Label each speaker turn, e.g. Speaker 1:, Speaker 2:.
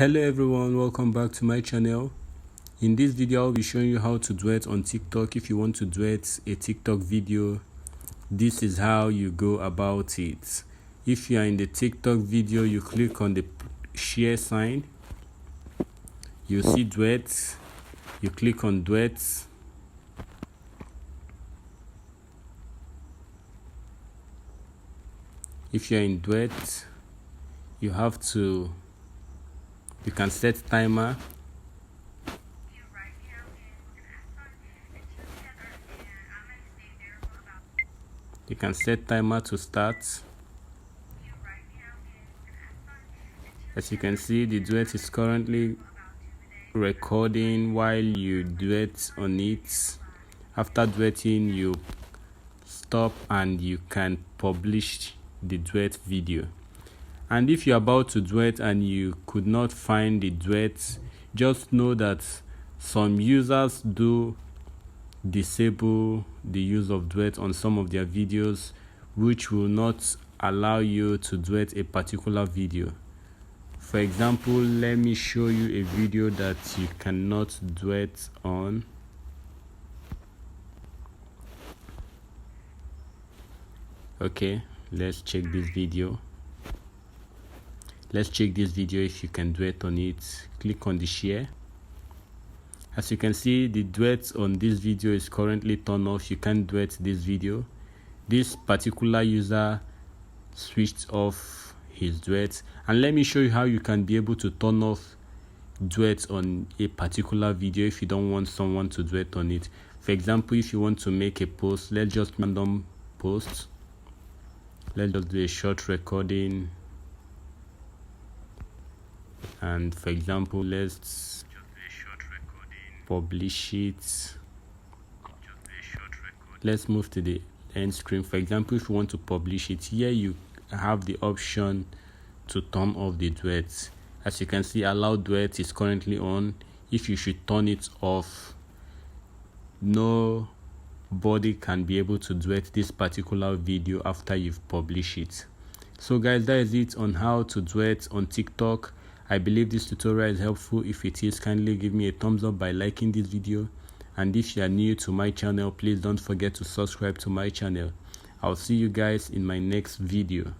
Speaker 1: Hello everyone, welcome back to my channel. In this video I'll be showing you how to duet on TikTok. If you want to duet a TikTok video, this is how you go about it. If you are in the TikTok video, you click on the share sign, you see duet, you click on duet, if you're in duet, you can set timer. You can set timer to start. As you can see, the duet is currently recording while you duet on it. After duetting, you stop and you can publish the duet video. And if you're about to duet and you could not find the duet, just know that some users do disable the use of duet on some of their videos, which will not allow you to duet a particular video. For example, let me show you a video that you cannot duet on. Okay, let's check this video. Let's check this video if you can duet on it. Click on the share. As you can see, the duet on this video is currently turned off. You can't duet this video. This particular user switched off his duet. And let me show you how you can be able to turn off duet on a particular video if you don't want someone to duet on it. For example, if you want to make a post, let's just random post. Let's just do a short recording. And for example, let's publish it. Let's move to the end screen. For example, if you want to publish it, here you have the option to turn off the duet. As you can see, allow duet is currently on. If you should turn it off, nobody can be able to duet this particular video after you've published it. So guys, that is it on how to duet on TikTok. I believe this tutorial is helpful. If it is, kindly give me a thumbs up by liking this video. And if you are new to my channel, please don't forget to subscribe to my channel. I'll see you guys in my next video.